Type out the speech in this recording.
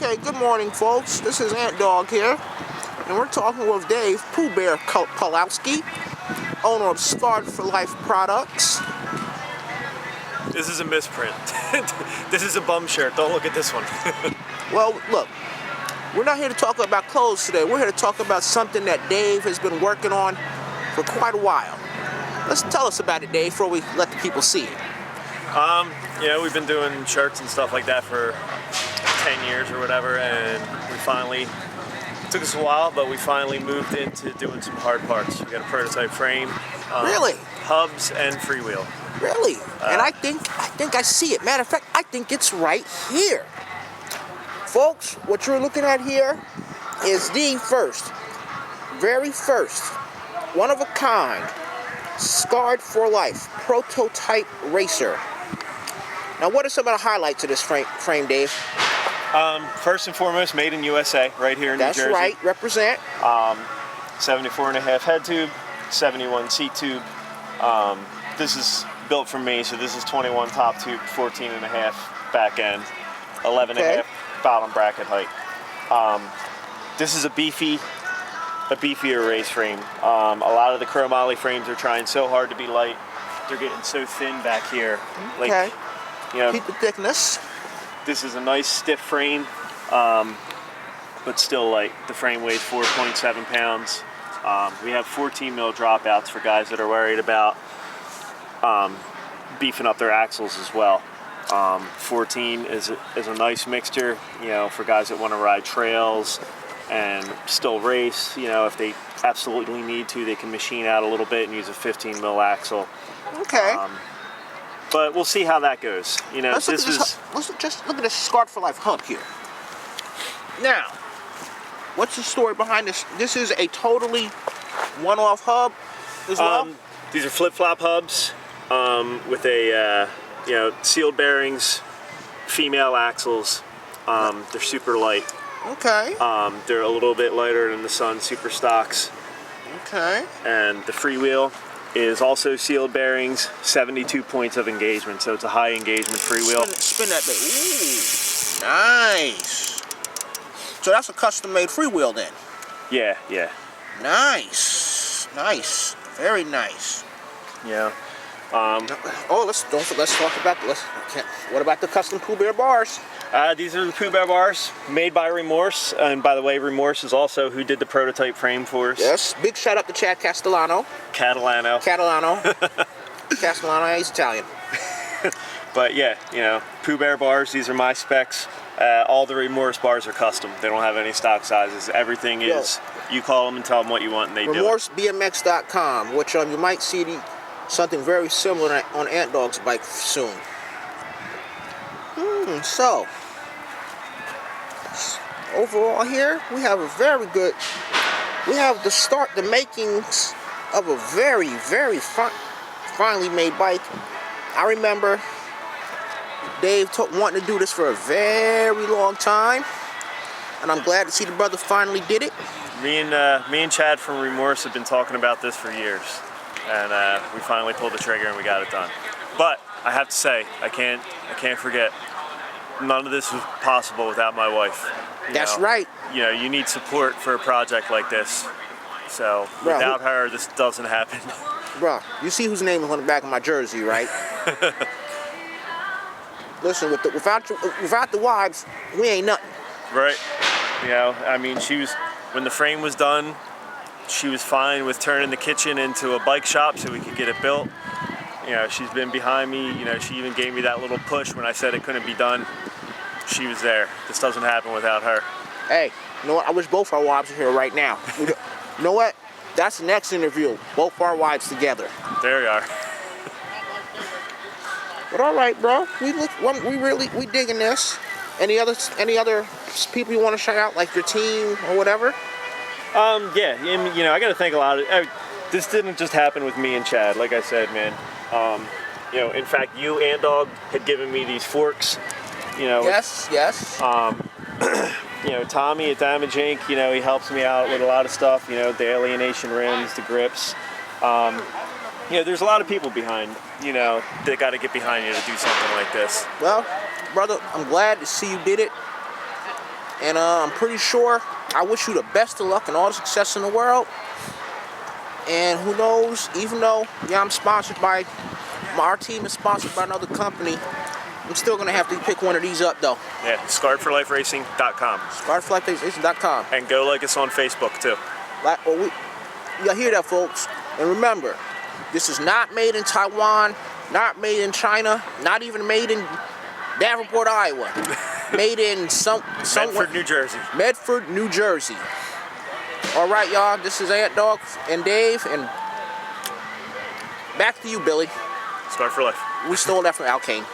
Okay, good morning, folks. This is Ant Dog here, and we're talking with Dave Pooh Bear Pulowski, owner of Scarred for Life Products. This is a misprint. This is a bum shirt. Don't look at this one. Well, look, we're not here to talk about clothes today. We're here to talk about something that Dave has been working on for quite a while. Let's tell us about it, Dave, before we let the people see it. We've been doing shirts and stuff like that for 10 years or whatever, and we finally, it took us a while, but we finally moved into doing some hard parts. We got a prototype frame. Really? Hubs and freewheel. Really? And I think I see it. Matter of fact, I think it's right here. Folks, what you're looking at here is the very first, one of a kind, Scarred for Life prototype racer. Now, what are some of the highlights of this frame, Dave? First and foremost, made in USA, right here in New Jersey. That's right, represent. 74.5 head tube, 71 seat tube. This is built for me, so this is 21 top tube, 14.5 back end, 11.5 bottom bracket height. This is a beefier race frame. A lot of the chromoly frames are trying so hard to be light. They're getting so thin back here. Okay. Keep the thickness. This is a nice stiff frame, but still light. The frame weighs 4.7 pounds. We have 14 mil dropouts for guys that are worried about beefing up their axles as well. 14 is a nice mixture, for guys that want to ride trails and still race. If they absolutely need to, they can machine out a little bit and use a 15 mil axle. Okay. But we'll see how that goes. Let's just look at this Scarred for Life hub here. Now, what's the story behind this? This is a totally one-off hub as well? These are flip-flop hubs with a sealed bearings, female axles. They're super light. Okay. They're a little bit lighter than the Sun Super Stocks. Okay. And the freewheel is also sealed bearings, 72 points of engagement, so it's a high engagement freewheel. Spin that baby. Ooh, nice. So that's a custom-made freewheel then? Yeah. Nice. Very nice. Yeah. Let's talk about what about the custom Pooh Bear bars? These are the Pooh Bear bars, made by Remorse, and by the way, Remorse is also who did the prototype frame for us. Yes, big shout out to Chad Catalano. Castellano, he's Italian. But yeah, Pooh Bear bars, these are my specs. All the Remorse bars are custom. They don't have any stock sizes. Everything is, you call them and tell them what you want and they do it. RemorseBMX.com, which you might see something very similar on Ant Dog's bike soon. So, overall here, we have the makings of a very, very finely made bike. I remember Dave wanting to do this for a very long time, and I'm glad to see the brother finally did it. Me and Chad from Remorse have been talking about this for years, and we finally pulled the trigger and we got it done. But I have to say, I can't forget, none of this was possible without my wife. That's right. You need support for a project like this. So without her, this doesn't happen. Bro, you see whose name is on the back of my jersey, right? Listen, without the wives, we ain't nothing. Right. When the frame was done, she was fine with turning the kitchen into a bike shop so we could get it built. She's been behind me. She even gave me that little push when I said it couldn't be done. She was there. This doesn't happen without her. Hey, you know what? I wish both our wives were here right now. You know what? That's the next interview. Both our wives together. There we are. But all right, bro. We digging this. Any other people you want to shout out, like your team or whatever? Yeah. I got to thank a lot of. This didn't just happen with me and Chad. Like I said, man. In fact, you, Ant Dog, had given me these forks. Yes. Tommy at Damage Inc., he helps me out with a lot of stuff, the alienation rims, the grips. There's a lot of people behind, that got to get behind you to do something like this. Well, brother, I'm glad to see you did it. And I'm pretty sure I wish you the best of luck and all the success in the world. And who knows, even though, yeah, I'm sponsored by, our team is sponsored by another company, I'm still going to have to pick one of these up, though. Yeah, scarredforliferacing.com. Scarredforliferacing.com. And go like us on Facebook, too. Y'all hear that, folks? And remember, this is not made in Taiwan, not made in China, not even made in Davenport, Iowa. Made in Medford, New Jersey. Medford, New Jersey. All right, y'all. This is Ant Dog and Dave, and back to you, Billy. Scarred for life. We stole that from Alkane.